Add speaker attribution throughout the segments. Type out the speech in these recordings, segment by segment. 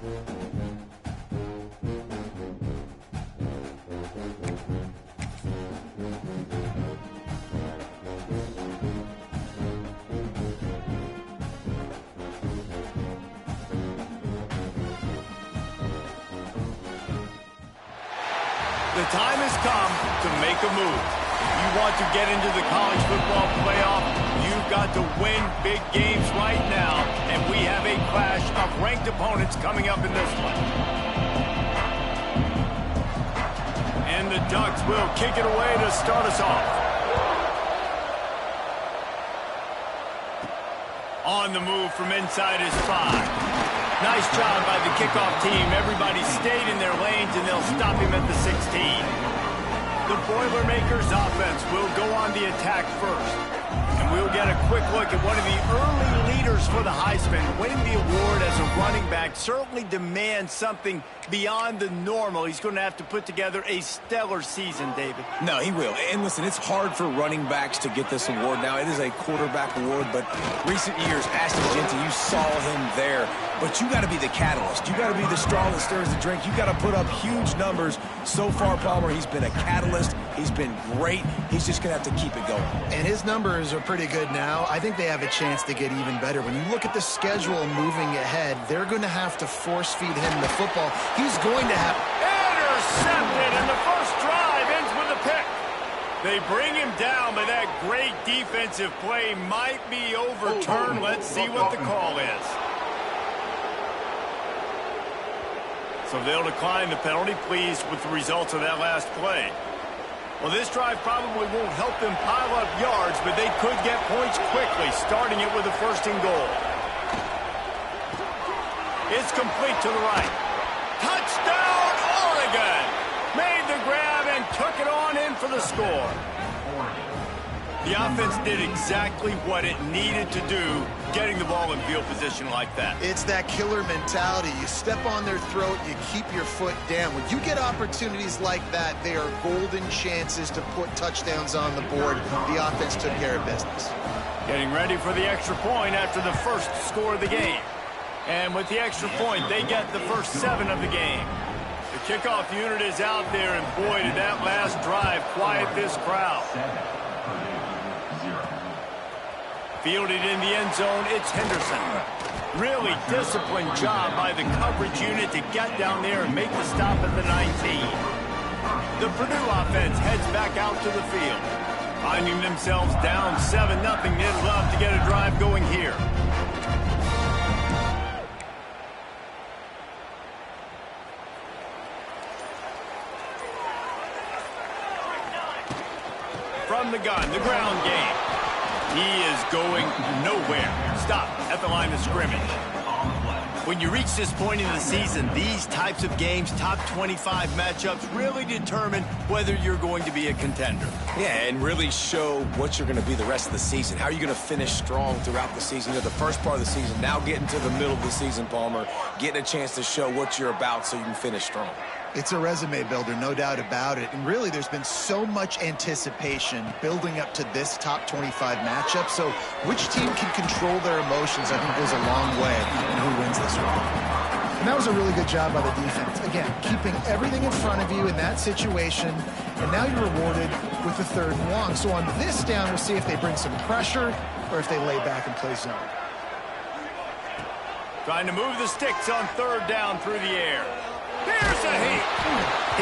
Speaker 1: The time has come to make a move. If you want to get into the college football playoff, you've got to win big games right now, and we have a clash of ranked opponents coming up in this one. And the Ducks will kick it away to start us off. On the move from inside his 5. Nice job by the kickoff team. Everybody stayed in their lanes, and they'll stop him at the 16. The Boilermakers offense will go on the attack first. And we'll get a quick look at one of the early leaders for the Heisman. Winning the award as a running back certainly demands something beyond the normal. He's going to have to put together a stellar season, David.
Speaker 2: No, he will. And listen, it's hard for running backs to get this award now. It is a quarterback award, but recent years, Ashton Jeanty, you saw him there. But you got to be the catalyst. You got to be the straw that stirs the drink. You got to put up huge numbers. So far, Palmer, he's been a catalyst. He's been great. He's just going to have to keep it going.
Speaker 3: And his numbers are pretty good now. I think they have a chance to get even better. When you look at the schedule moving ahead, they're going to have to force-feed him the football. He's going to have...
Speaker 1: Intercepted, and the first drive ends with a pick. They bring him down, but that great defensive play might be overturned. Let's see what the call is. So they'll decline the penalty, pleased with the results of that last play. Well, this drive probably won't help them pile up yards, but they could get points quickly, starting it with a 1st and goal. It's complete to the right. Touchdown, Oregon! Made the grab and took it on in for the score. The offense did exactly what it needed to do, getting the ball in field position like that.
Speaker 3: It's that killer mentality. You step on their throat, you keep your foot down. When you get opportunities like that, they are golden chances to put touchdowns on the board. The offense took care of business.
Speaker 1: Getting ready for the extra point after the first score of the game. And with the extra point, they get the first 7 of the game. The kickoff unit is out there, and boy, did that last drive quiet this crowd. Fielded in the end zone, it's Henderson. Really disciplined job by the coverage unit to get down there and make the stop at the 19. The Perdue offense heads back out to the field. Finding themselves down 7-0, they'd love to get a drive going here. From the gun, the ground game. He is going nowhere. Stop at the line of scrimmage. When you reach this point in the season, these types of games, top 25 matchups, really determine whether you're going to be a contender.
Speaker 2: Yeah, and really show what you're going to be the rest of the season. How are you going to finish strong throughout the season? You know, the first part of the season, now getting to the middle of the season, Palmer, getting a chance to show what you're about so you can finish strong.
Speaker 3: It's a resume builder, no doubt about it. And really, there's been so much anticipation building up to this top 25 matchup. So which team can control their emotions, I think, goes a long way in who wins this one. And that was a really good job by the defense. Again, keeping everything in front of you in that situation. And now you're rewarded with the 3rd and long. So on this down, we'll see if they bring some pressure or if they lay back and play zone.
Speaker 1: Trying to move the sticks on 3rd down through the air. Here's a heat.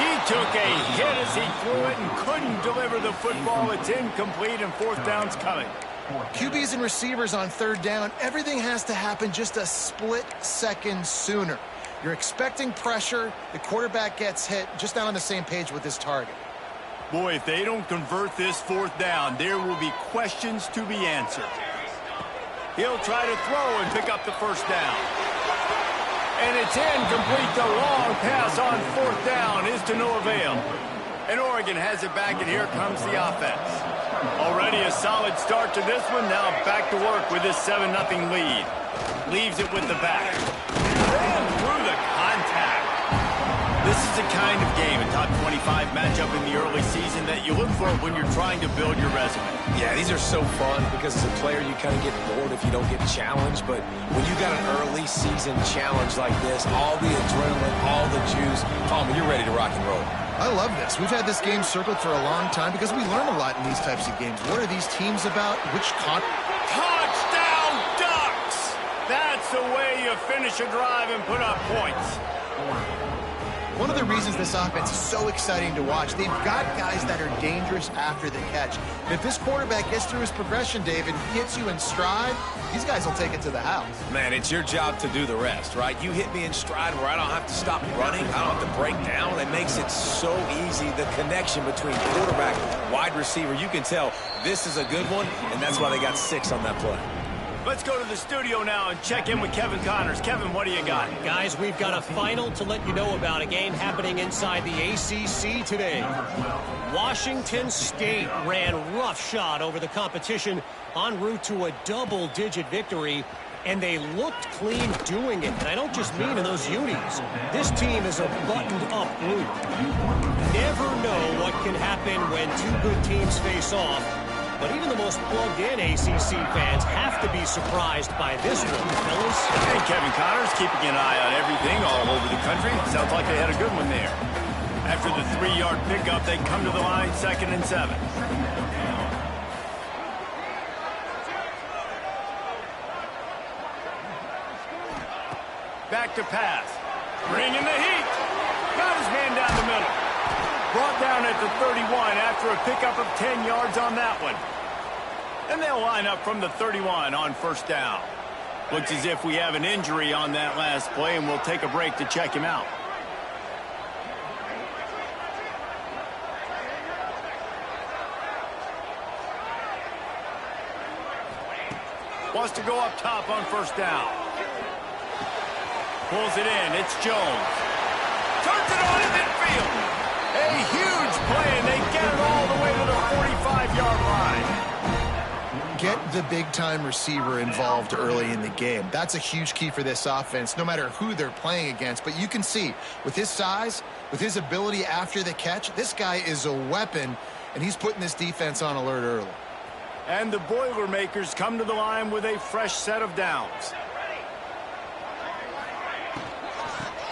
Speaker 1: He took a hit as he threw it and couldn't deliver the football. It's incomplete, and 4th down's coming.
Speaker 3: QBs and receivers on 3rd down, everything has to happen just a split second sooner. You're expecting pressure, the quarterback gets hit, just not on the same page with his target.
Speaker 1: Boy, if they don't convert this 4th down, there will be questions to be answered. He'll try to throw and pick up the 1st down. And it's incomplete. The long pass on 4th down is to no avail. And Oregon has it back, and here comes the offense. Already a solid start to this one. Now back to work with this 7-0 lead. Leaves it with the back. And through the contact. This is the kind kind of game, a top 25 matchup in the early season that you look for when you're trying to build your resume.
Speaker 2: Yeah, these are so fun because as a player, you kind of get bored if you don't get challenged. But when you got an early season challenge like this, all the adrenaline, all the juice, Palmer, you're ready to rock and roll.
Speaker 3: I love this. We've had this game circled for a long time because we learn a lot in these types of games. What are these teams about?
Speaker 1: Touchdown Ducks! That's the way you finish a drive and put up points.
Speaker 3: One of the reasons this offense is so exciting to watch, they've got guys that are dangerous after the catch. And if this quarterback gets through his progression, David, hits you in stride, these guys will take it to the house.
Speaker 2: Man, it's your job to do the rest, right? You hit me in stride where I don't have to stop running. I don't have to break down. It makes it so easy, the connection between quarterback, wide receiver. You can tell this is a good one, and that's why they got 6 on that play.
Speaker 1: Let's go to the studio now and check in with Kevin Connors. Kevin, what do you got?
Speaker 4: Guys, we've got a final to let you know about, a game happening inside the ACC today. Washington State ran roughshod over the competition en route to a double-digit victory, and they looked clean doing it. And I don't just mean in those unis. This team is a buttoned-up group. Never know what can happen when two good teams face off. But even the most plugged-in ACC fans have to be surprised by this one, fellas.
Speaker 1: Hey, Kevin Connors, keeping an eye on everything all over the country. Sounds like they had a good one there. After the 3-yard pickup, they come to the line 2nd and 7. Back to pass. Bringing the heat. Got his man down the middle. Brought down at the 31 after a pickup of 10 yards on that one. And they'll line up from the 31 on 1st down. Looks as if we have an injury on that last play, and we'll take a break to check him out. Wants to go up top on 1st down. Pulls it in. It's Jones. Turns it on in midfield. A huge play, and they get it all the way to the 45-yard line.
Speaker 3: Get the big-time receiver involved early in the game. That's a huge key for this offense, no matter who they're playing against. But you can see, with his size, with his ability after the catch, this guy is a weapon, and he's putting this defense on alert early.
Speaker 1: And the Boilermakers come to the line with a fresh set of downs.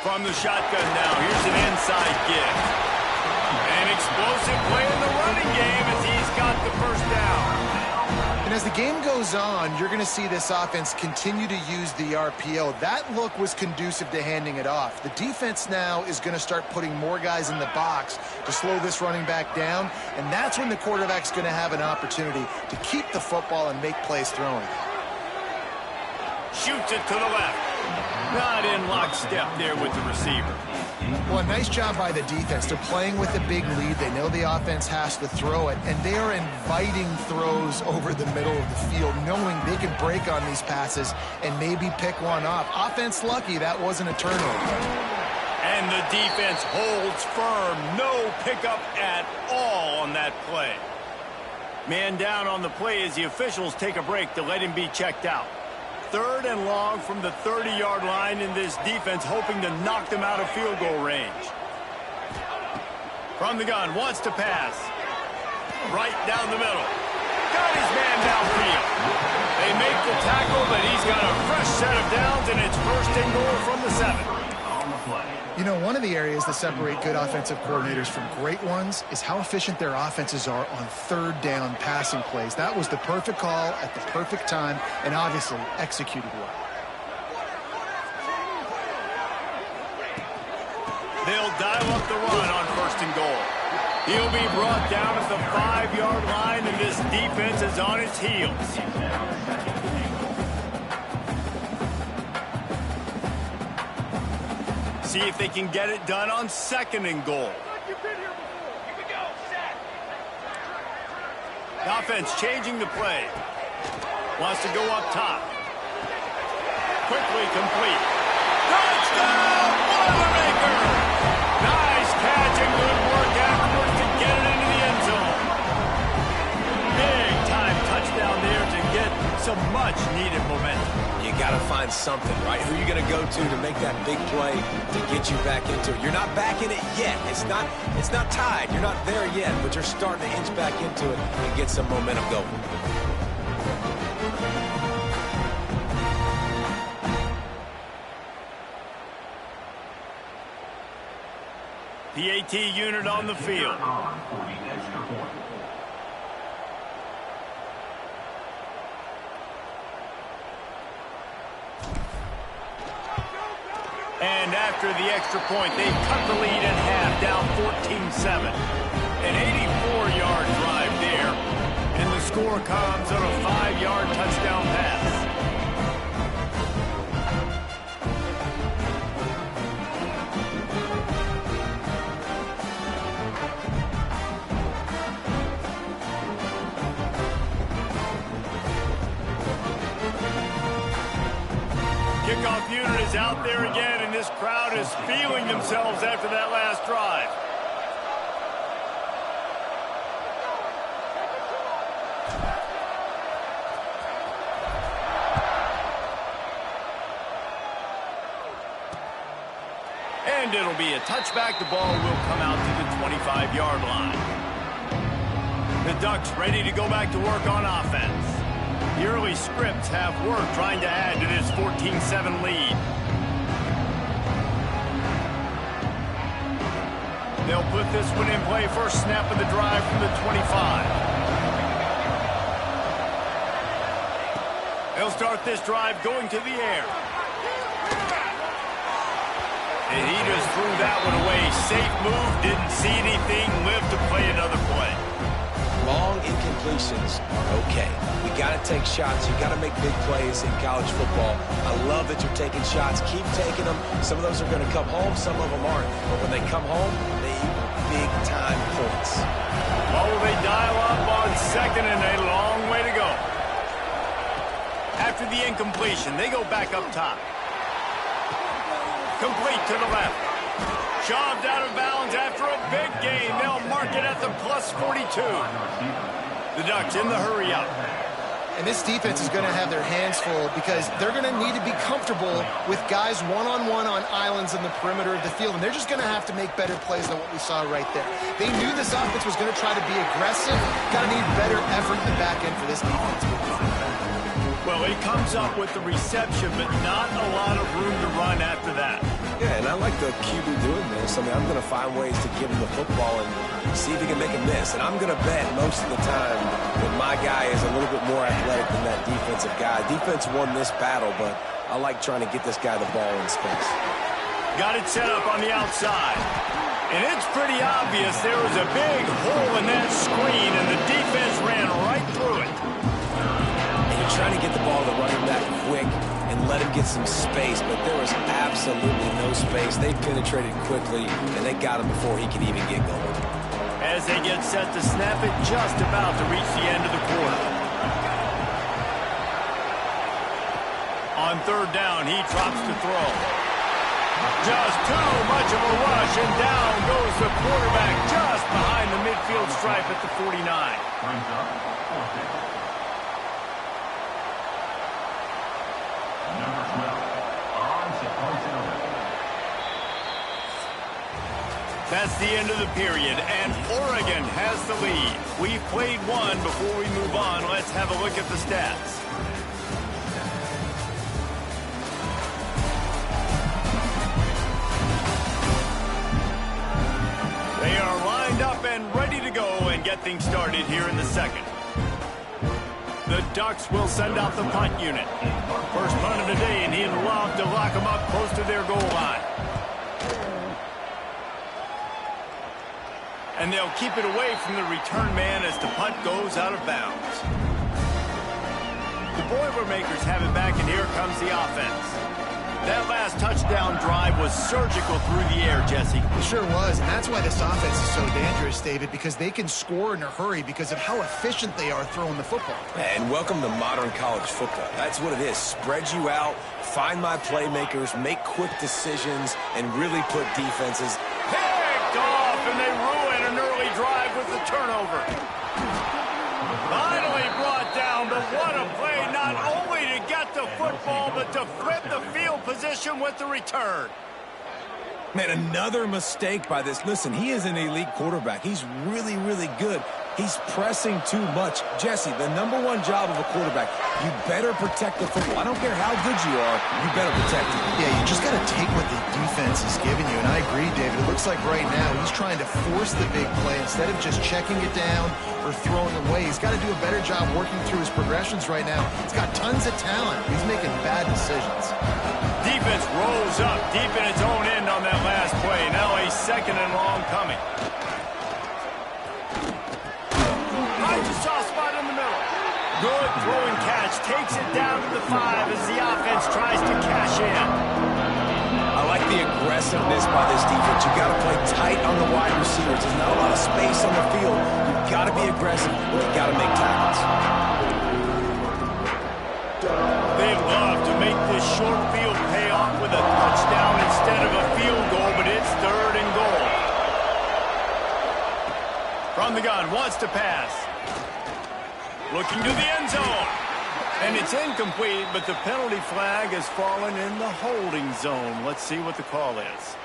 Speaker 1: From the shotgun now, here's an inside give. An explosive play in the running game as he's got the 1st down.
Speaker 3: And as the game goes on, you're going to see this offense continue to use the RPO. That look was conducive to handing it off. The defense now is going to start putting more guys in the box to slow this running back down, and that's when the quarterback's going to have an opportunity to keep the football and make plays throwing.
Speaker 1: Shoots it to the left. Not in lockstep there with the receiver.
Speaker 3: Well, a nice job by the defense. They're playing with a big lead. They know the offense has to throw it, and they are inviting throws over the middle of the field, knowing they can break on these passes and maybe pick one off. Offense lucky that wasn't a turnover.
Speaker 1: And the defense holds firm. No pickup at all on that play. Man down on the play as the officials take a break to let him be checked out. 3rd and long from the 30-yard line, in this defense hoping to knock them out of field goal range. From the gun, wants to pass. Right down the middle. Got his man downfield. They make the tackle, but he's got a fresh set of downs, and it's 1st and goal from the 7.
Speaker 3: You know, one of the areas that separate good offensive coordinators from great ones is how efficient their offenses are on 3rd down passing plays. That was the perfect call at the perfect time and obviously executed well.
Speaker 1: They'll dial up the run on 1st and goal. He'll be brought down at the 5-yard line, and this defense is on its heels. See if they can get it done on 2nd and goal. The offense changing the play. Wants to go up top. Quickly complete. Touchdown, Boilermaker! Nice catch and good work afterwards to get it into the end zone. Big time touchdown there to get some much needed momentum.
Speaker 2: You got to find find something, right? Who are you going to go to make that big play to get you back into it? You're not back in it yet. It's not tied. You're not there yet, but you're starting to inch back into it and get some momentum going.
Speaker 1: The AT unit on the field. And after the extra point, they cut the lead in half, down 14-7. An 84-yard drive there, and the score comes on a 5-yard touchdown pass. Kickoff unit is out there again, and this crowd is feeling themselves after that last drive. And it'll be a touchback. The ball will come out to the 25-yard line. The Ducks ready to go back to work on offense. The early scripts have worked trying to add to this 14-7 lead. They'll put this one in play. First snap of the drive from the 25. They'll start this drive going to the air. And he just threw that one away. Safe move, didn't see anything, lived to play another play.
Speaker 2: Long incompletions are okay. You got to take shots. You got to make big plays in college football. I love that you're taking shots. Keep taking them. Some of those are going to come home. Some of them aren't. But when they come home, they equal big-time points.
Speaker 1: Oh, they dial up on second and a long way to go. After the incompletion, they go back up top. Complete to the left. Shoved out of bounds after a big gain. They'll mark it at the plus 42. The Ducks in the hurry up.
Speaker 5: And this defense is going to have their hands full because they're going to need to be comfortable with guys one-on-one on islands in the perimeter of the field. And they're just going to have to make better plays than what we saw right there. They knew this offense was going to try to be aggressive. Got to need better effort in the back end for this defense.
Speaker 1: Well, he comes up with the reception, but not a lot of room to run after that.
Speaker 2: Yeah, and I like the QB doing this. I mean, I'm going to find ways to give him the football and see if he can make a miss. And I'm going to bet most of the time that my guy is a little bit more athletic than that defensive guy. Defense won this battle, but I like trying to get this guy the ball in space.
Speaker 1: Got it set up on the outside. And it's pretty obvious there was a big hole in that screen, and the defense ran right through it.
Speaker 2: And you're trying to get the ball to the running back quick and let him get some space, but there was absolutely no space. They penetrated quickly, and they got him before he could even get going.
Speaker 1: As they get set to snap it, just about to reach the end of the quarter. On third down, he drops to throw. Just too much of a rush, and down goes the quarterback just behind the midfield stripe at the 49. That's the end of the period, and Oregon has the lead. We've played one. Before we move on, let's have a look at the stats. They are lined up and ready to go and get things started here in the second. The Ducks will send out the punt unit. First punt of the day, and he'd love to lock them up close to their goal line. And they'll keep it away from the return man as the punt goes out of bounds. The Boilermakers have it back, and here comes the offense. That last touchdown drive was surgical through the air, Jesse.
Speaker 3: It sure was, and that's why this offense is so dangerous, David, because they can score in a hurry because of how efficient they are throwing the football.
Speaker 2: And welcome to modern college football. That's what it is. Spread you out, find my playmakers, make quick decisions, and really put defenses.
Speaker 1: Picked off, and they ruin an early drive with the turnover. Finally brought down, but what a play, not only to get the the football, but to flip the field position with the return.
Speaker 2: Man, another mistake by this. Listen, he is an elite quarterback. He's really, really good. He's pressing too much. Jesse, the number one job of a quarterback, you better protect the football. I don't care how good you are, you better protect it.
Speaker 3: Yeah, you just got to take what the defense is giving you. And I agree, David. It looks like right now he's trying to force the big play instead of just checking it down or throwing away. He's got to do a better job working through his progressions right now. He's got tons of talent. He's making bad decisions.
Speaker 1: Defense rolls up deep in its own end on that last play. Now a 2nd and long coming. Finds a soft spot in the middle. Good throwing catch. Takes it down to the 5 as the offense tries to cash in.
Speaker 2: I like the aggressiveness by this defense. You got to play tight on the wide receivers. There's not a lot of space on the field. You've got to be aggressive. You've got to make tackles.
Speaker 1: They'd love to make this short field pay off with a touchdown instead of a field goal, but it's 3rd and goal. From the gun, wants to pass. Looking to the end zone. And it's incomplete, but the penalty flag has fallen in the holding zone. Let's see what the call is.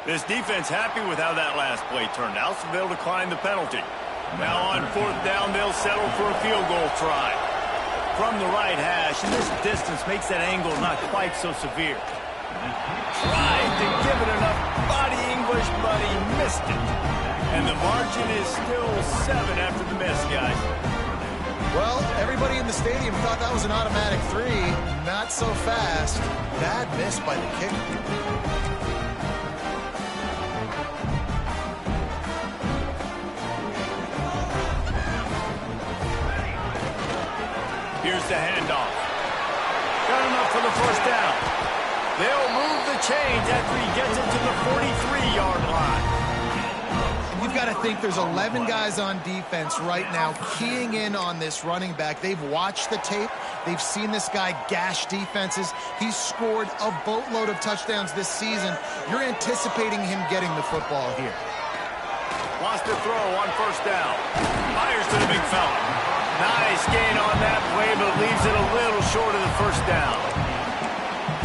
Speaker 1: This defense happy with how that last play turned out, so they'll decline the penalty. Now on 4th down, they'll settle for a field goal try. From the right hash, and this distance makes that angle not quite so severe. Tried to give it enough body English, but he missed it. And the margin is still 7 after the miss, guys.
Speaker 5: Well, everybody in the stadium thought that was an automatic 3. Not so fast.
Speaker 3: Bad miss by the kicker.
Speaker 1: Here's the handoff. Got enough for the 1st down. They'll move the chains after he gets it to the 43-yard line.
Speaker 3: And you've got to think there's 11 guys on defense right now keying in on this running back. They've watched the tape. They've seen this guy gash defenses. He's scored a boatload of touchdowns this season. You're anticipating him getting the football here.
Speaker 1: Wants to throw on 1st down. Fires to the big fella. Nice gain on that play, but leaves it a little short of the 1st down.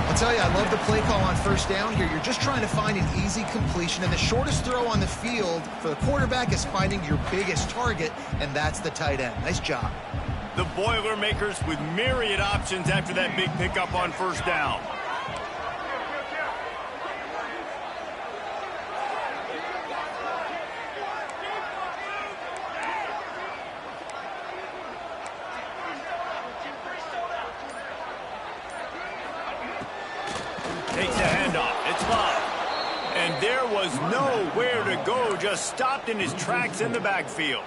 Speaker 3: I'll tell you, I love the play call on 1st down here. You're just trying to find an easy completion, and the shortest throw on the field for the quarterback is finding your biggest target, and that's the tight end. Nice job.
Speaker 1: The Boilermakers with myriad options after that big pickup on 1st down. Takes a handoff. It's Love. And there was nowhere to go. Just stopped in his tracks in the backfield.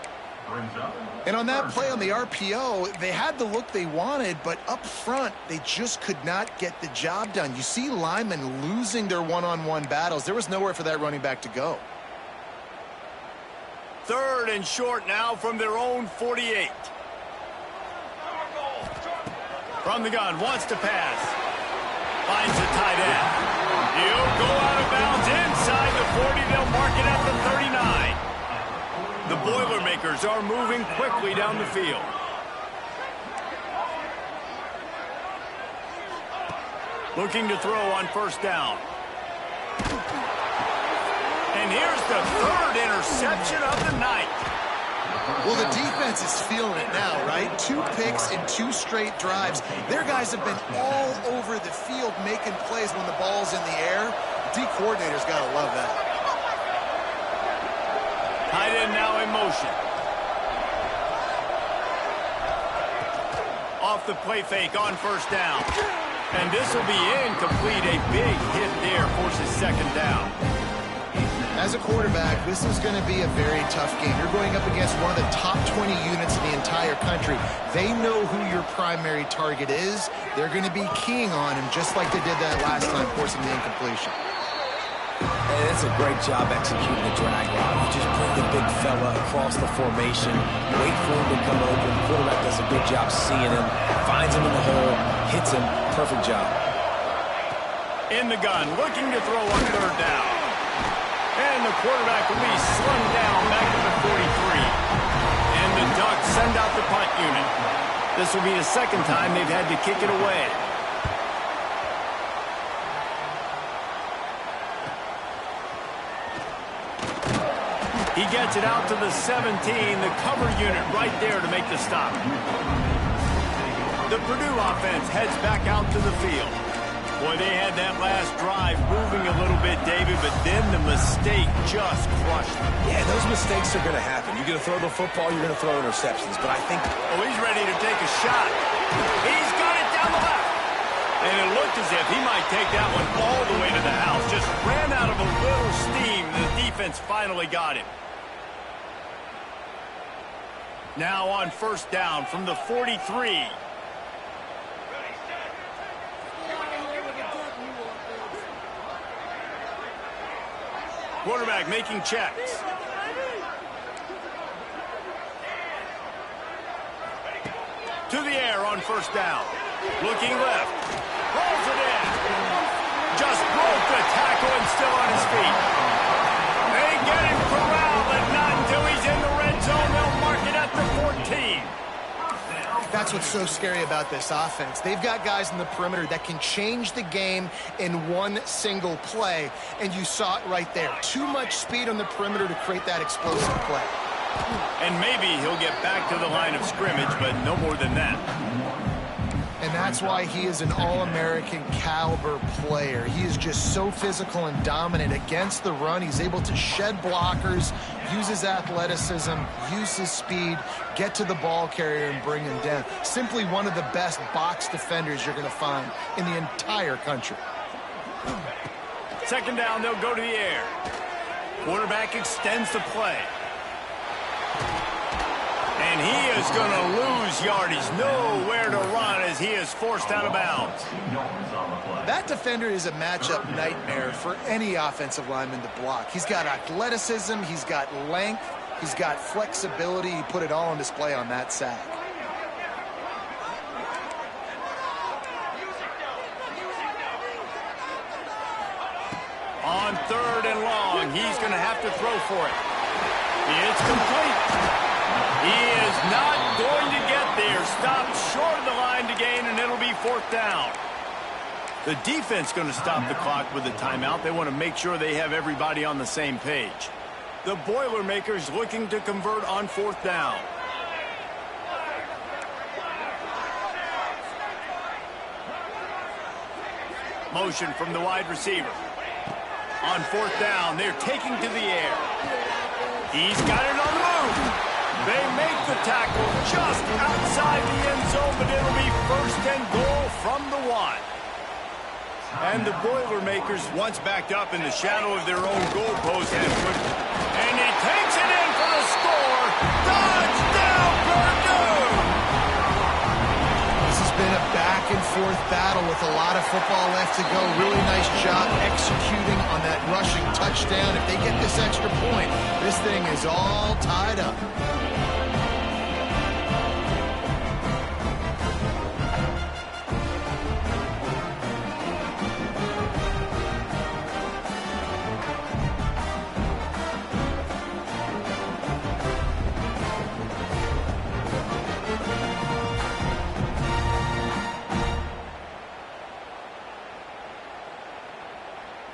Speaker 3: And on that play on the RPO, they had the look they wanted, but up front, they just could not get the job done. You see linemen losing their one-on-one battles. There was nowhere for that running back to go.
Speaker 1: 3rd and short now from their own 48. From the gun, wants to pass. Finds the tight end. He'll go out of bounds inside the 40. They'll mark it at the 39. The Boilermakers are moving quickly down the field. Looking to throw on 1st down. And here's the 3rd interception of the night.
Speaker 3: Well, the defense is feeling it now, right? 2 picks in 2 straight drives. Their guys have been all over the field making plays when the ball's in the air. D coordinator's got to love that.
Speaker 1: Tight end now in motion. Off the play fake on 1st down. And this will be incomplete. A big hit there forces 2nd down.
Speaker 3: As a quarterback, this is going to be a very tough game. You're going up against one of the top 20 units in the entire country. They know who your primary target is. They're going to be keying on him just like they did that last time, forcing the incompletion.
Speaker 2: And it's a great job executing the drag route. You just put the big fella across the formation, wait for him to come open. The quarterback does a good job seeing him, finds him in the hole, hits him. Perfect job.
Speaker 1: In the gun, looking to throw on 3rd down. And the quarterback will be slung down back to the 43. And the Ducks send out the punt unit. This will be the second time they've had to kick it away. He gets it out to the 17, the cover unit right there to make the stop. The Perdue offense heads back out to the field. Boy, they had that last drive moving a little bit, David, but then the mistake just crushed them.
Speaker 2: Yeah, those mistakes are going to happen. You're going to throw the football, you're going to throw interceptions, but I think...
Speaker 1: Oh, he's ready to take a shot. He's got it down the left. And it looked as if he might take that one all the way to the house. Just ran out of a little steam. The defense finally got him. Now on first down from the 43. Quarterback making checks. To the air on first down. Looking left. Rolls it in. Just broke the tackle and still on his feet. They get him corralled, but not until he's in the red zone. They'll mark it at the 14.
Speaker 5: That's what's so scary about this offense. They've got guys in the perimeter that can change the game in one single play, and you saw it right there. Too much speed on the perimeter to create that explosive play.
Speaker 1: And maybe he'll get back to the line of scrimmage, but no more than that.
Speaker 5: And that's why he is an All-American caliber player. He is just so physical and dominant against the run. He's able to shed blockers, use his athleticism, use his speed, get to the ball carrier and bring him down. Simply one of the best box defenders you're going to find in the entire country.
Speaker 1: Second down, they'll go to the air. Quarterback extends the play. And he is going to lose yardage. Nowhere to run as he is forced out of bounds.
Speaker 5: That defender is a matchup nightmare for any offensive lineman to block. He's got athleticism, he's got length, he's got flexibility. He put it all on display on that sack.
Speaker 1: On third and long, he's going to have to throw for it. It's complete. He is not going to get there. Stopped short of the line to gain, and it'll be fourth down. The defense going to stop the clock with a timeout. They want to make sure they have everybody on the same page. The Boilermakers looking to convert on fourth down. Motion from the wide receiver. On fourth down, they're taking to the air. He's got it on the move. They make the tackle just outside the end zone, but it'll be first and goal from the 1. And the Boilermakers, once backed up in the shadow of their own goalpost, and he takes it in for the score. Touchdown, Perdue!
Speaker 5: This has been a back-and-forth battle with a lot of football left to go. Really nice job executing on that rushing touchdown. If they get this extra point, this thing is all tied up.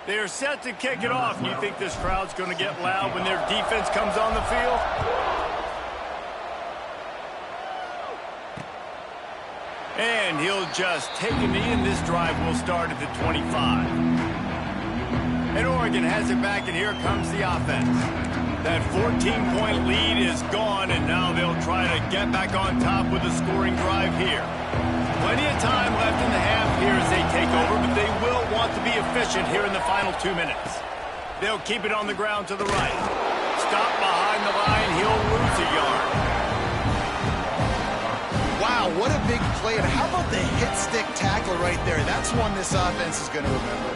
Speaker 1: They're set to kick it off. You think this crowd's going to get loud when their defense comes on the field? And he'll just take a knee, and this drive will start at the 25. And Oregon has it back, and here comes the offense. That 14-point lead is gone, and now they'll try to get back on top with a scoring drive here. Plenty of time left in the half here as they take over, but they will want to be efficient here in the final 2 minutes. They'll keep it on the ground to the right. Stop behind the line. He'll lose a yard.
Speaker 5: Wow, what a big play. And how about the hit-stick tackle right there? That's one this offense is going to remember.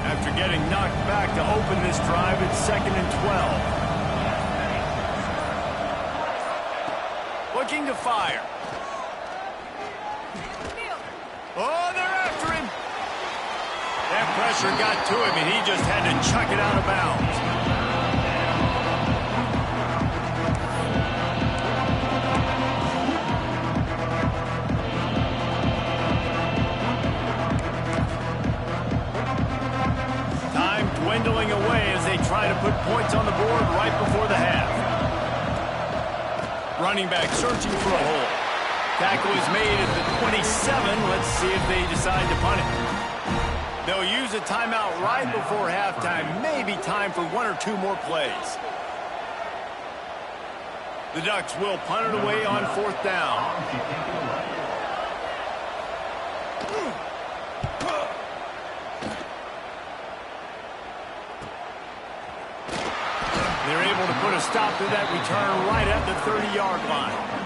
Speaker 1: After getting knocked back to open this drive, it's 2nd and 12. Looking to fire. Oh, they're after him. That pressure got to him, and he just had to chuck it out of bounds. Time dwindling away as they try to put points on the board right before the half. Running back searching for a hole. Tackle is made at the 27. Let's see if they decide to punt it. They'll use a timeout right before halftime. Maybe time for one or two more plays. The Ducks will punt it away on 4th down. They're able to put a stop to that return right at the 30-yard line.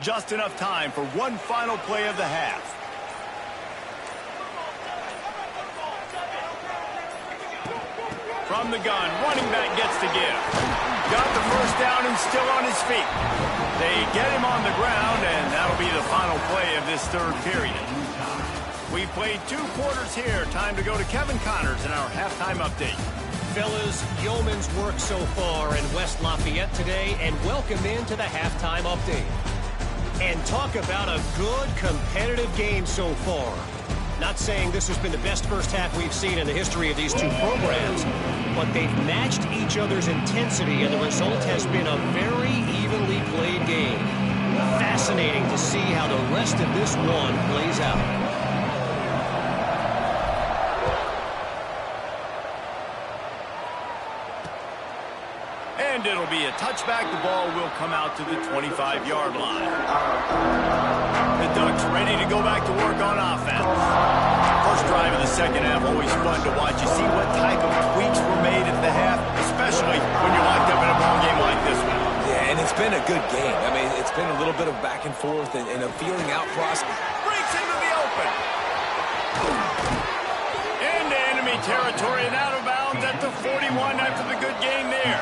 Speaker 1: Just enough time for one final play of the half. From the gun, running back gets the give. Got the first down and still on his feet. They get him on the ground, and that'll be the final play of this third period. We've played 2 quarters here. Time to go to Kevin Connors in our halftime update.
Speaker 4: Fellas, yeoman's work so far in West Lafayette today, and welcome into the halftime update. And talk about a good competitive game so far. Not saying this has been the best first half we've seen in the history of these 2 programs, but they've matched each other's intensity, and the result has been a very evenly played game. Fascinating to see how the rest of this one plays out.
Speaker 1: And it'll be a touchback. The ball will come out to the 25-yard line. The Ducks ready to go back to work on offense. First drive of the second half, always fun to watch. You see what type of tweaks were made at the half, especially when you're locked up in a ball game like this one.
Speaker 2: Yeah, and it's been a good game. I mean, it's been a little bit of back and forth and a feeling out process.
Speaker 1: Breaks into the open. Into enemy territory and out of bounds at the 41 after the good gain there.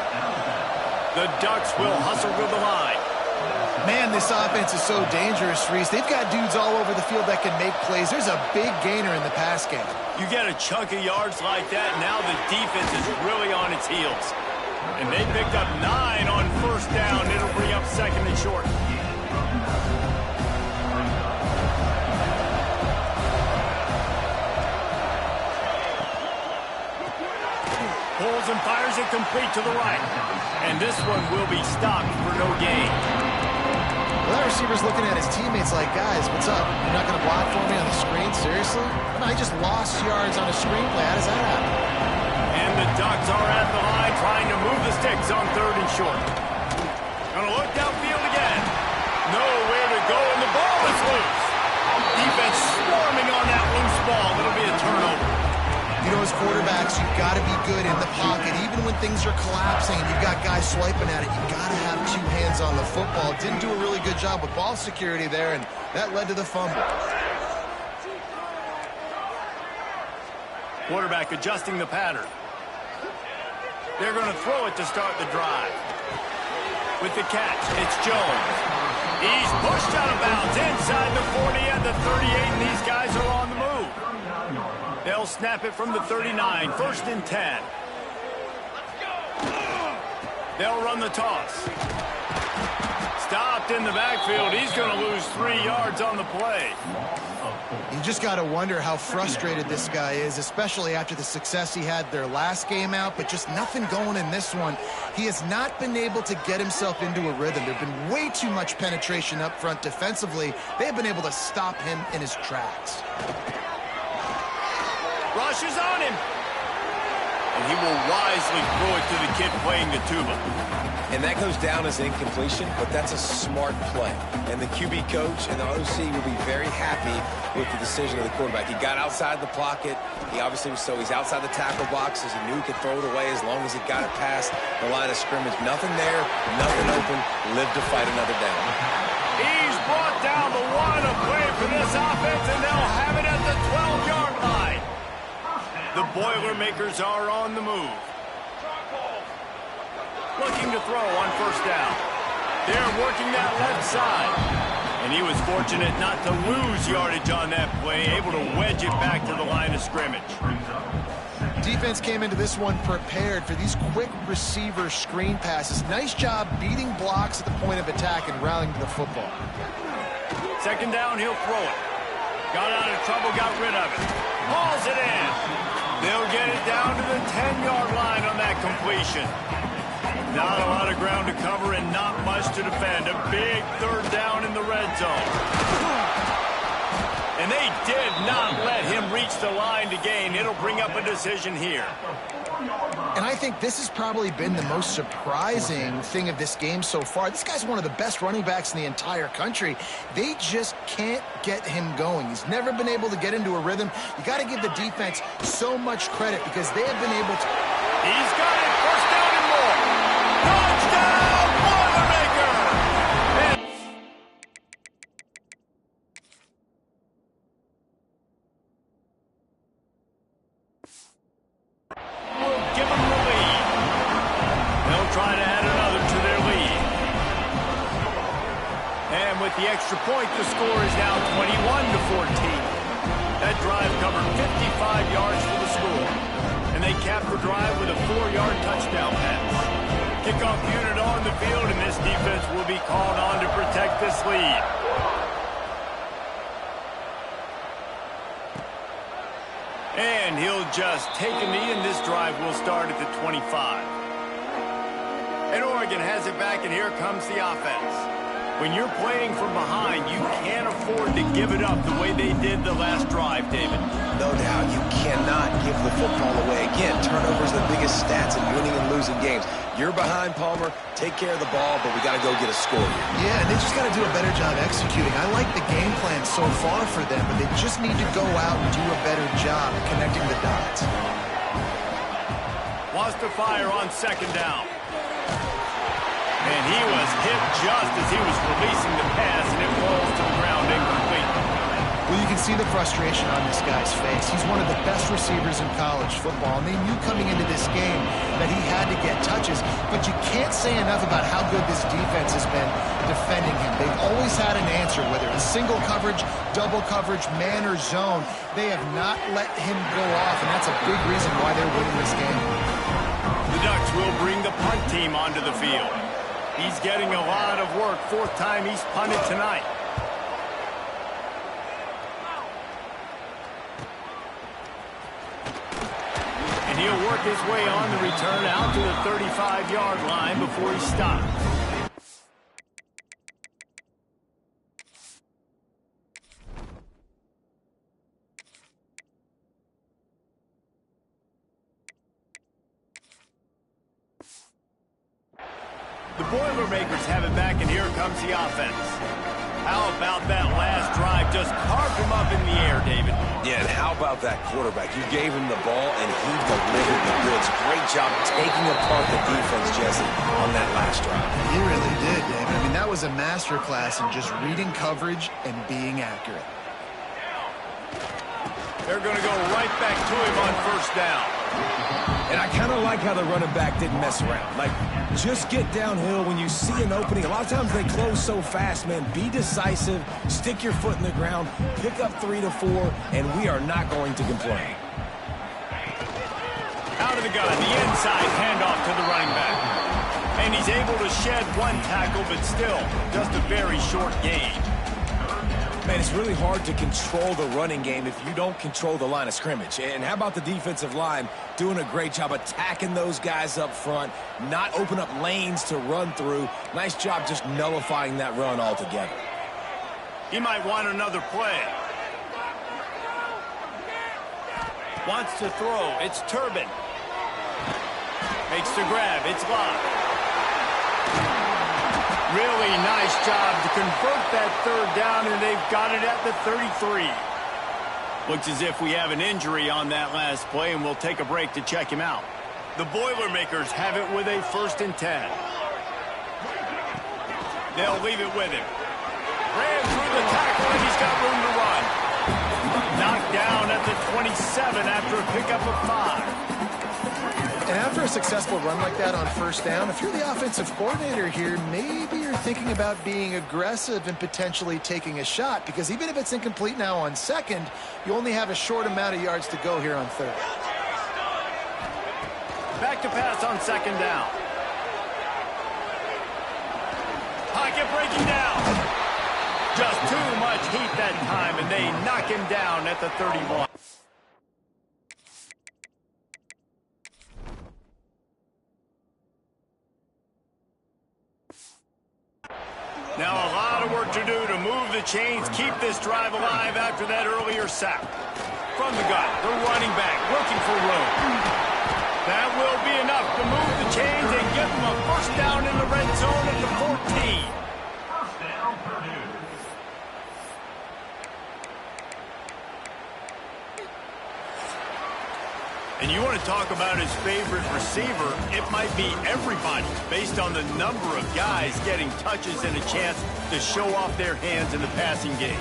Speaker 1: The Ducks will hustle to the line.
Speaker 5: Man, this offense is so dangerous, Reese. They've got dudes all over the field that can make plays. There's a big gainer in the pass game.
Speaker 1: You get a chunk of yards like that, now the defense is really on its heels. And they picked up 9 on first down. It'll bring up second and short. Pulls and fires it complete to the right. And this one will be stopped for no gain.
Speaker 5: Well, that receiver's looking at his teammates like, guys, what's up? You're not going to block for me on the screen? Seriously? No, he just lost yards on a screenplay. How does that happen?
Speaker 1: And the Ducks are at the line trying to move the sticks on 3rd and short. Gonna look downfield again. Nowhere to go, and the ball is loose. Defense swarming on that loose ball. It'll be a turnover.
Speaker 5: You know, as quarterbacks, you've got to be good in the pocket. Even when things are collapsing and you've got guys swiping at it, you've got to have 2 hands on the football. Didn't do a really good job with ball security there, and that led to the fumble.
Speaker 1: Quarterback adjusting the pattern. They're going to throw it to start the drive. With the catch, it's Jones. He's pushed out of bounds inside the 40 at the 38, and these guys are on the move. They'll snap it from the 39, 1st and 10. They'll run the toss. Stopped in the backfield. He's going to lose 3 yards on the play.
Speaker 5: You just got to wonder how frustrated this guy is, especially after the success he had their last game out, but just nothing going in this one. He has not been able to get himself into a rhythm. There's been way too much penetration up front defensively. They've been able to stop him in his tracks.
Speaker 1: Rush is on him. and he will wisely throw it to the kid playing the tuba.
Speaker 2: And that goes down as an incompletion, but that's a smart play. And the QB coach and the OC will be very happy with the decision of the quarterback. He got outside the pocket. He's outside the tackle boxes. He knew he could throw it away as long as he got it past the line of scrimmage. Nothing there, nothing open. Live to fight another down.
Speaker 1: He's brought down the line of play for this offense, and they'll have it at the 12-yard line. The Boilermakers are on the move. Looking to throw on first down. They're working that left side. And he was fortunate not to lose yardage on that play, able to wedge it back to the line of scrimmage.
Speaker 5: Defense came into this one prepared for these quick receiver screen passes. Nice job beating blocks at the point of attack and rallying to the football.
Speaker 1: Second down, he'll throw it. Got out of trouble, got rid of it. Hauls it in. They'll get it down to the 10-yard line on that completion. Not a lot of ground to cover and not much to defend. A big third down in the red zone. And they did not let him reach the line to gain. It'll bring up a decision here.
Speaker 5: And I think this has probably been the most surprising thing of this game so far. This guy's one of the best running backs in the entire country. They just can't get him going. He's never been able to get into a rhythm. You got to give the defense so much credit because they have been able to...
Speaker 1: He's got it. First down and more. Touchdown, Boilermaker! Will give them the lead. They'll try to add another to their lead. And with the extra point, the score is now 21-14. That drive covered 55 yards for the score. And they capped the drive with a 4-yard touchdown pass. Kickoff unit on the field, and this defense will be called on to protect this lead. And he'll just take a knee, and this drive will start at the 25. And Oregon has it back, and here comes the offense. When you're playing from behind, you can't afford to give it up the way they did the last drive, David.
Speaker 2: No doubt, you cannot give the football away. Again, turnovers are the biggest stats in winning and losing games. You're behind, Palmer. Take care of the ball, but we got to go get a score here.
Speaker 3: Yeah, and they just got to do a better job executing. I like the game plan so far for them, but they just need to go out and do a better job connecting the dots.
Speaker 1: Wants to fire on second down. And he was hit just as he was releasing the pass, and it falls to the ground incomplete.
Speaker 5: Well, you can see the frustration on this guy's face. He's one of the best receivers in college football, and they knew coming into this game that he had to get touches, but you can't say enough about how good this defense has been defending him. They've always had an answer, whether it's single coverage, double coverage, man or zone. They have not let him go off, and that's a big reason why they're winning this game.
Speaker 1: The Ducks will bring the punt team onto the field. He's getting a lot of work. Fourth time he's punted tonight. And he'll work his way on the return out to the 35-yard line before he stops. The Boilermakers have it back, and here comes the offense. How about that last drive? Just carved him up in the air, David.
Speaker 2: Yeah, and how about that quarterback? You gave him the ball, and he delivered the goods. Great job taking apart the defense, Jesse, on that last drive.
Speaker 3: He really did, David. I mean, that was a masterclass in just reading coverage and being accurate.
Speaker 1: They're going to go right back to him on first down.
Speaker 2: And I kind of like how the running back didn't mess around. Like, just get downhill when you see an opening. A lot of times they close so fast, man. Be decisive, stick your foot in the ground, pick up 3 to 4, and we are not going to complain.
Speaker 1: Out of the gun, the inside handoff to the running back. And he's able to shed one tackle, but still, just a very short gain.
Speaker 2: Man, it's really hard to control the running game if you don't control the line of scrimmage. And how about the defensive line doing a great job attacking those guys up front, not open up lanes to run through. Nice job just nullifying that run altogether.
Speaker 1: He might want another play. Wants to throw. It's Turbin. Makes the grab. It's locked. Really nice job to convert that third down, and they've got it at the 33. Looks as if we have an injury on that last play, and we'll take a break to check him out. The Boilermakers have it with a 1st and 10. They'll leave it with him. Ran through the tackle, and he's got room to run. Knocked down at the 27 after a pickup of 5.
Speaker 5: And after a successful run like that on 1st down, if you're the offensive coordinator here, maybe you're thinking about being aggressive and potentially taking a shot, because even if it's incomplete now on 2nd, you only have a short amount of yards to go here on 3rd.
Speaker 1: Back to pass on 2nd down. Pocket breaking down. Just too much heat that time, and they knock him down at the 31. Now a lot of work to do to move the chains, keep this drive alive after that earlier sack. From the gun, the running back looking for room. That will be enough to move the chains and give them a 1st down in the red zone at the 14.
Speaker 6: First down, Perdue.
Speaker 1: And you want to talk about his favorite receiver, it might be everybody based on the number of guys getting touches and a chance to show off their hands in the passing game.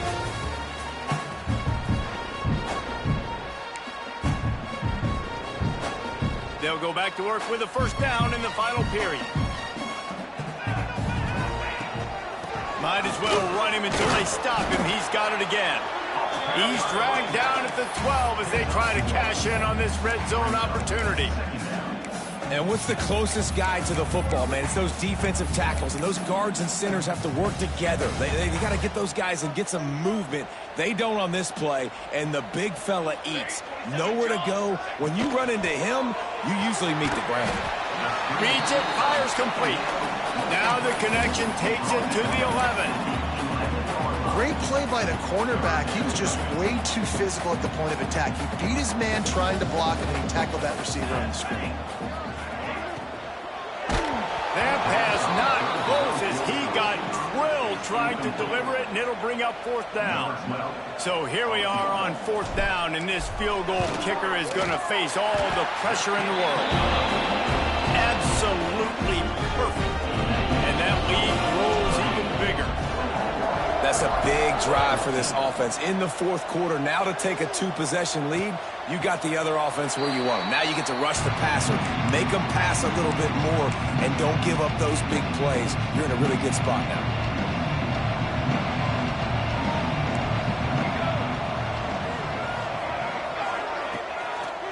Speaker 1: They'll go back to work with a 1st down in the final period. Might as well run him until they stop him. He's got it again. He's dragged down at the 12 as they try to cash in on this red zone opportunity.
Speaker 2: And what's the closest guy to the football, man? It's those defensive tackles, and those guards and centers have to work together. They got to get those guys and get some movement. They don't on this play, and the big fella eats. Nowhere to go. When you run into him, you usually meet the ground.
Speaker 1: Reads it, fires complete. Now the connection takes it to the 11.
Speaker 3: Great play by the cornerback. He was just way too physical at the point of attack. He beat his man trying to block him, and he tackled that receiver on the screen.
Speaker 1: That pass not close as he got drilled trying to deliver it, and it'll bring up 4th down. So here we are on 4th down, and this field goal kicker is going to face all the pressure in the world. Absolutely perfect. And that lead grows even bigger.
Speaker 2: That's a big drive for this offense in the 4th quarter. Now to take a 2-possession lead, you got the other offense where you want them. Now you get to rush the passer, make them pass a little bit more, and don't give up those big plays. You're in a really good spot now.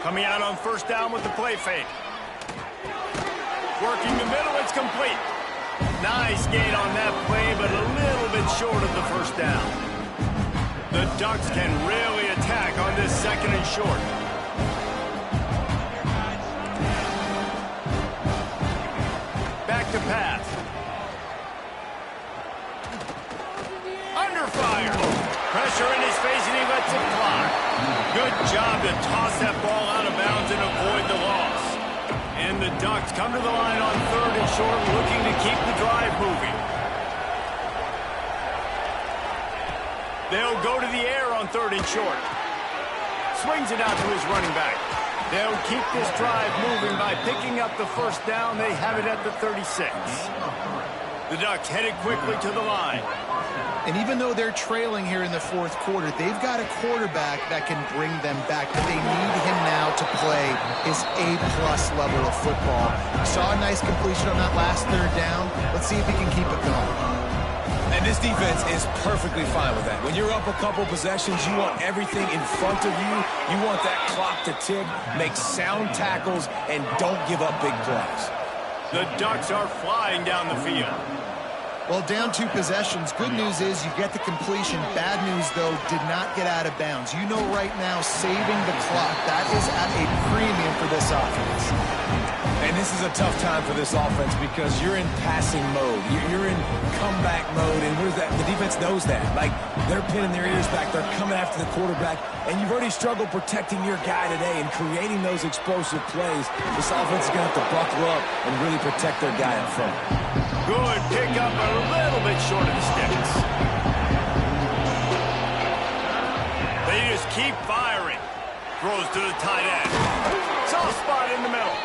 Speaker 1: Coming out on 1st down with the play fake. Working the middle, it's complete. Nice gain on that play, but a little bit short of the 1st down. The Ducks can really attack on this 2nd and short. Back to pass. Under fire. Pressure in his face, and he lets it fly. Good job to toss that ball out of bounds and avoid the loss. And the Ducks come to the line on 3rd and short, looking to keep the drive moving. They'll go to the air on 3rd and short. Swings it out to his running back. They'll keep this drive moving by picking up the 1st down. They have it at the 36. The Ducks headed quickly to the line.
Speaker 3: And even though they're trailing here in the 4th quarter, they've got a quarterback that can bring them back. But they need him now to play his A-plus level of football. We saw a nice completion on that last 3rd down. Let's see if he can keep it going.
Speaker 2: And this defense is perfectly fine with that. When you're up a couple possessions, you want everything in front of you. You want that clock to tick, make sound tackles, and don't give up big plays.
Speaker 1: The Ducks are flying down the field.
Speaker 3: Well, down 2 possessions. Good news is you get the completion. Bad news, though, did not get out of bounds. You know right now, saving the clock, that is at a premium for this offense.
Speaker 2: And this is a tough time for this offense because you're in passing mode. You're in comeback mode, and the defense knows that. Like, They're pinning their ears back. They're coming after the quarterback. And you've already struggled protecting your guy today and creating those explosive plays. This offense is going to have to buckle up and really protect their guy in front.
Speaker 1: Good pickup, a little bit short of the sticks. They just keep firing. Throws to the tight end. Soft spot in the middle.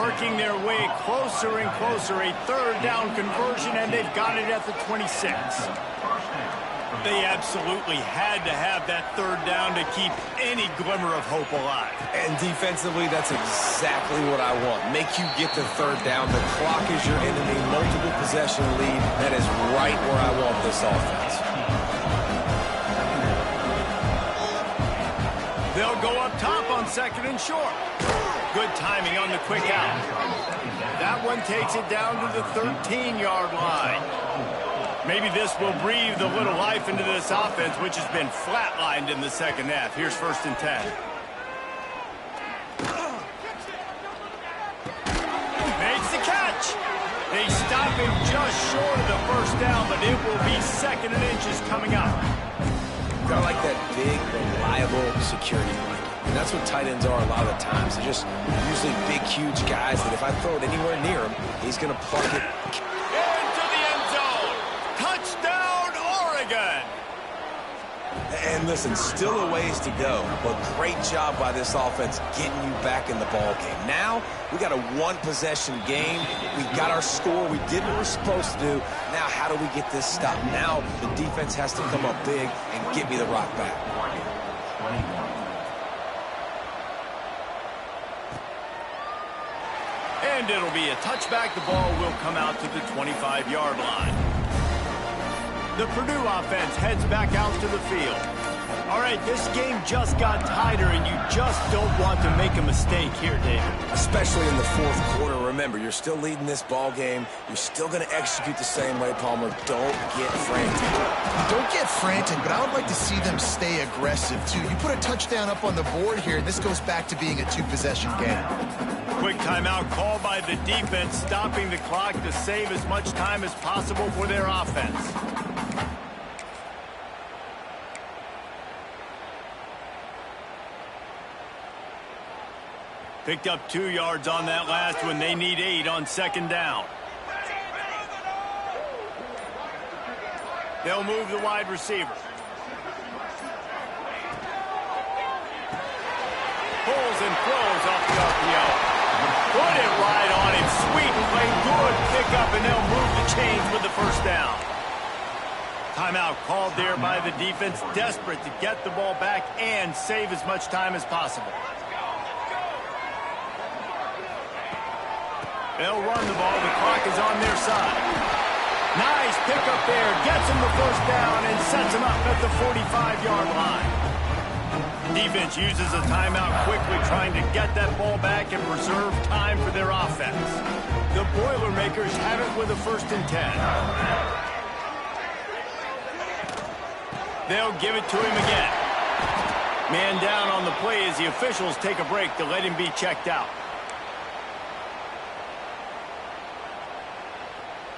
Speaker 1: Working their way closer and closer. A third down conversion, and they've got it at the 26. They absolutely had to have that third down to keep any glimmer of hope alive.
Speaker 2: And defensively, that's exactly what I want. Make you get the third down. The clock is your enemy. Multiple possession lead. That is right where I want this offense.
Speaker 1: They'll go up top on second and short. Good timing on the quick out. That one takes it down to the 13-yard line. Maybe this will breathe a little life into this offense, which has been flatlined in the second half. Here's 1st and 10. Makes the catch. They stop him just short of the first down, but it will be 2nd and inches coming up.
Speaker 2: Kind of like that big, reliable security blanket. And that's what tight ends are a lot of the times. They're just usually big, huge guys that if I throw it anywhere near him, he's going to pluck it.
Speaker 1: Into the end zone. Touchdown, Oregon.
Speaker 2: And listen, still a ways to go, but great job by this offense getting you back in the ball game. Now, we got a one-possession game. We got our score. We did what we're supposed to do. Now, how do we get this stopped? Now, the defense has to come up big and get me the rock back.
Speaker 1: And it'll be a touchback. The ball will come out to the 25-yard line. The Perdue offense heads back out to the field. All right, this game just got tighter, and you just don't want to make a mistake here, David.
Speaker 2: Especially in the fourth quarter. Remember, you're still leading this ball game. You're still going to execute the same way, Palmer. Don't get frantic.
Speaker 3: Don't get frantic, but I would like to see them stay aggressive, too. You put a touchdown up on the board here, and this goes back to being a two-possession game.
Speaker 1: Quick timeout called by the defense, stopping the clock to save as much time as possible for their offense. Picked up 2 yards on that last one. They need 8 on 2nd down. They'll move the wide receiver. Pulls and throws off the RPO. Put it right on him. Sweet play. Good pickup, and they'll move the chains with the 1st down. Timeout called there by the defense. Desperate to get the ball back and save as much time as possible. They'll run the ball. The clock is on their side. Nice pickup there. Gets him the 1st down and sets him up at the 45-yard line. Defense uses a timeout quickly, trying to get that ball back and preserve time for their offense. The Boilermakers have it with a 1st and 10. They'll give it to him again. Man down on the play as the officials take a break to let him be checked out.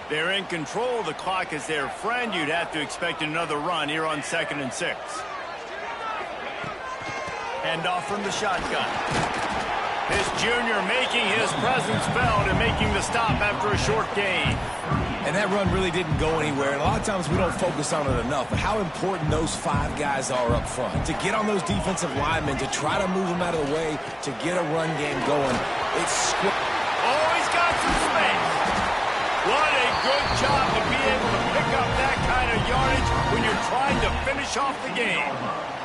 Speaker 1: They're in control. The clock is their friend. You'd have to expect another run here on 2nd and 6. Handoff from the shotgun. This junior making his presence felt and making the stop after a short gain.
Speaker 2: And that run really didn't go anywhere. And a lot of times we don't focus on it enough. But how important those 5 guys are up front. To get on those defensive linemen, to try to move them out of the way, to get a run game going. It's
Speaker 1: oh, he's got some space. What a good job to be able to pick up that kind of yardage when you're trying to finish off the game.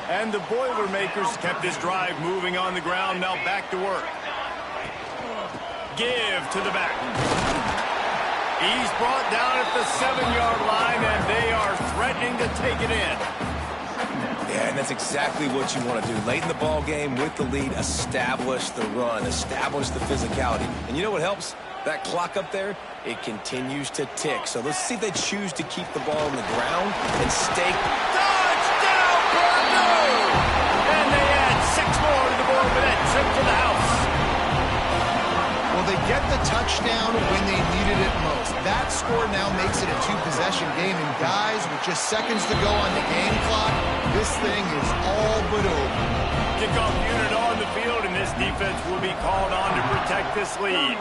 Speaker 1: And the Boilermakers kept this drive moving on the ground. Now back to work. Give to the back. He's brought down at the 7-yard line, and they are threatening to take it in.
Speaker 2: Yeah, and that's exactly what you want to do. Late in the ball game with the lead, establish the run, establish the physicality. And you know what helps? That clock up there, it continues to tick. So let's see if they choose to keep the ball on the ground and stay.
Speaker 1: Touchdown, Perdue! And they add 6 more to the board with that trip to the house.
Speaker 3: Well, they
Speaker 5: get the touchdown when they needed it most. That score now makes it a two-possession game, and guys, with just seconds to go on the game clock, this thing is all but over.
Speaker 1: Kickoff unit on the field, and this defense will be called on to protect this lead.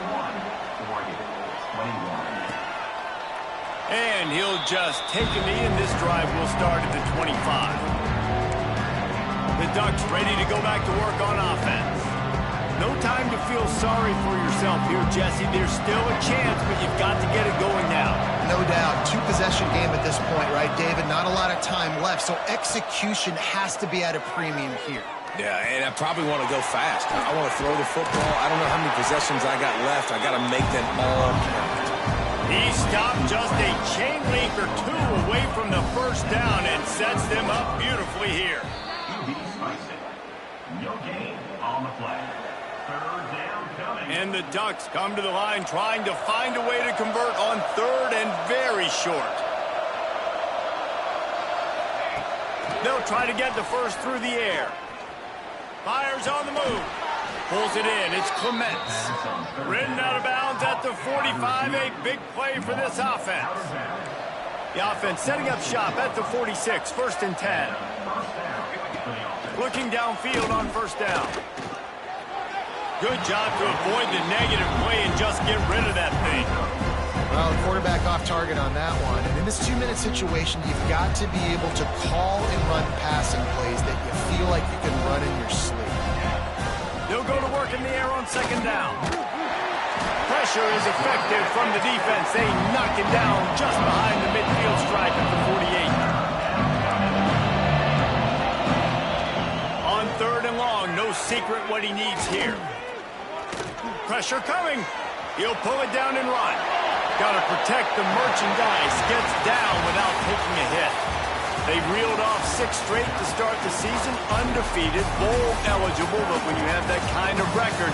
Speaker 1: And he'll just take a knee, and this drive will start at the 25. The Ducks ready to go back to work on offense. No time to feel sorry for yourself here, Jesse. There's still a chance, but you've got to get it going now.
Speaker 3: No doubt. Two-possession game at this point, right, David? Not a lot of time left, so execution has to be at a premium here.
Speaker 2: Yeah, and I probably want to go fast. I want to throw the football. I don't know how many possessions I got left. I got to make them all count.
Speaker 1: He stopped just a chain link or two away from the first down and sets them up beautifully here.
Speaker 6: No gain on the play. Third down coming.
Speaker 1: And the Ducks come to the line trying to find a way to convert on third and very short. They'll try to get the first through the air. Fires on the move. Pulls it in. It's Clements. Ridden out of bounds at the 45. A big play for this offense. The offense setting up shop at the 46. First and 10. Looking downfield on first down. Good job to avoid the negative play and just get rid of that thing.
Speaker 5: Well, the quarterback off target on that one. And in this two-minute situation, you've got to be able to call and run passing plays that you feel like you can run in your sleep.
Speaker 1: They'll go to work in the air on second down. Pressure is effective from the defense. They knock it down just behind the midfield stripe at the 48. On third and long, no secret what he needs here. Pressure coming. He'll pull it down and run. Got to protect the merchandise. Gets down without taking a hit. They reeled off 6 straight to start the season, undefeated, bowl eligible, but when you have that kind of record,